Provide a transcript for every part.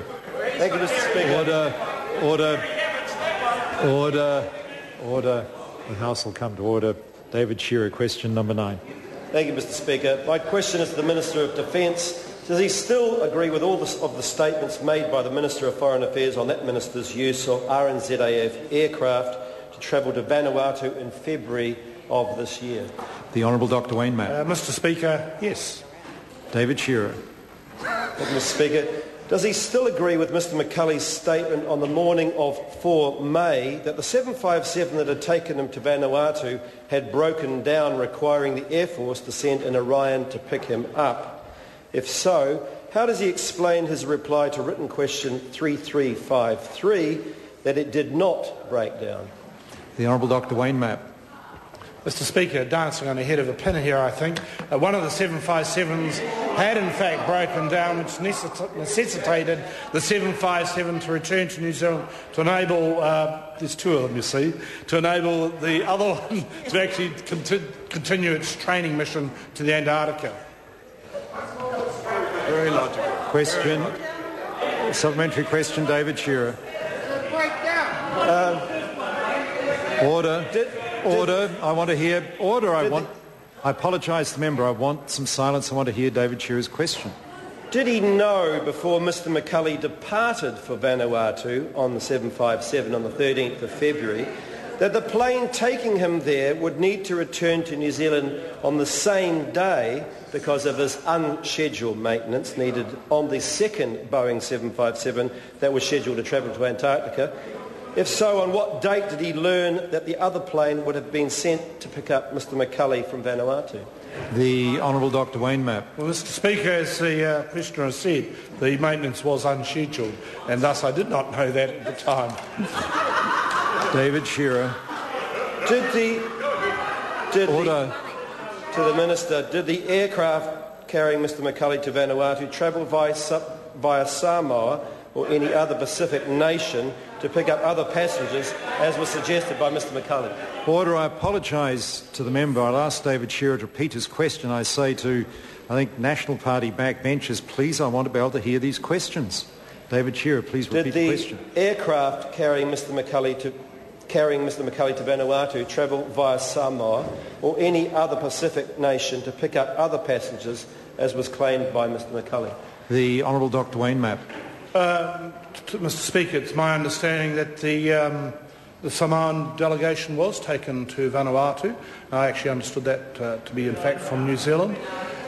Thank you, Mr. Speaker. Order. The House will come to order. David Shearer, question number 9. Thank you, Mr. Speaker. My question is to the Minister of Defence. Does he still agree with all of the statements made by the Minister of Foreign Affairs on that Minister's use of RNZAF aircraft to travel to Vanuatu in February of this year? The Honourable Dr Wayne Mapp. Mr. Speaker, yes. David Shearer. Thank you, Mr. Speaker. Does he still agree with Mr McCulley's statement on the morning of 4 May that the 757 that had taken him to Vanuatu had broken down, requiring the Air Force to send an Orion to pick him up? If so, how does he explain his reply to written question 3353 that it did not break down? The Honourable Dr Wayne Mapp. Mr. Speaker, dancing on the head of a pin here, I think. One of the 757s had in fact broken down, which necessitated the 757 to return to New Zealand to enable, there's 2 of them you see, to enable the other one to actually continue its training mission to the Antarctica. Very logical. Question. Supplementary question, David Shearer. Order. Order. I want to hear. Order. I apologise to the member. I want some silence. I want to hear David Shearer's question. Did he know before Mr McCulley departed for Vanuatu on the 757 on the 13th of February that the plane taking him there would need to return to New Zealand on the same day because of his unscheduled maintenance needed on the second Boeing 757 that was scheduled to travel to Antarctica? If so, on what date did he learn that the other plane would have been sent to pick up Mr McCulley from Vanuatu? The Honourable Dr Wayne Mapp. Well, Mr. Speaker, as the questioner has said, the maintenance was unscheduled, and thus I did not know that at the time. David Shearer. Order. To the Minister, did the aircraft carrying Mr McCulley to Vanuatu travel via Samoa or any other Pacific nation to pick up other passengers, as was suggested by Mr McCulley? Order. I apologise to the member. I'll ask David Shearer to repeat his question. I say to, I think, National Party backbenchers, please, I want to be able to hear these questions. David Shearer, please repeat the question. Did the aircraft carrying Mr McCulley to Vanuatu travel via Samoa or any other Pacific nation to pick up other passengers, as was claimed by Mr McCulley? The Honourable Dr Wayne Mapp. Mr. Speaker, it's my understanding that the Samoan delegation was taken to Vanuatu. I actually understood that to be, in fact, from New Zealand.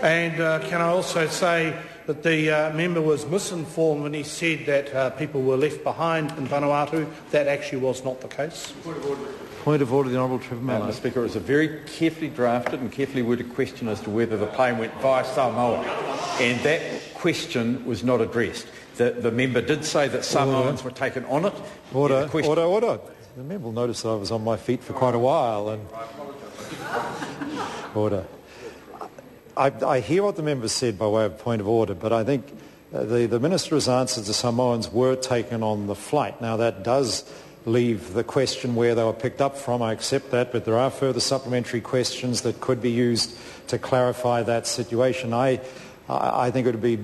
And can I also say that the member was misinformed when he said that people were left behind in Vanuatu? That actually was not the case. Point of order, the Honourable Trevor Mallard. Mr. Speaker, it was a very carefully drafted and carefully worded question as to whether the plane went via Samoa, and that question was not addressed. The member did say that Samoans were taken on it. Order. The member will notice that I was on my feet for quite a while. And order. I hear what the member said by way of point of order, but I think the Minister has answered the Samoans were taken on the flight. Now, that does leave the question where they were picked up from. I accept that, but there are further supplementary questions that could be used to clarify that situation. I think it would be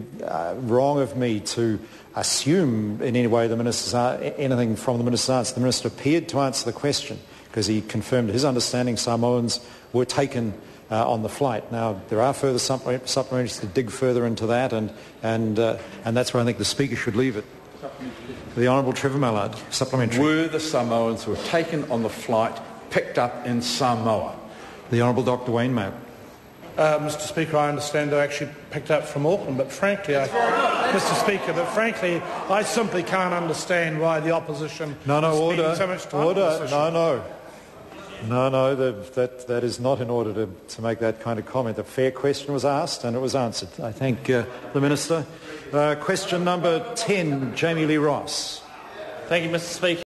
wrong of me to assume in any way anything from the Minister's answer. The Minister appeared to answer the question because he confirmed his understanding Samoans were taken on the flight. Now, there are further supplementaries to dig further into that, and that's where I think the Speaker should leave it. The Honourable Trevor Mallard, supplementary. Were the Samoans who were taken on the flight picked up in Samoa? The Honourable Dr Wayne Mapp. Mr. Speaker, I understand they're actually picked up from Auckland, but frankly, I simply can't understand why the opposition is spending so much time on this issue. No, that is not in order to make that kind of comment. A fair question was asked and it was answered. I thank the Minister. Question number 10, Jamie Lee Ross. Thank you, Mr. Speaker.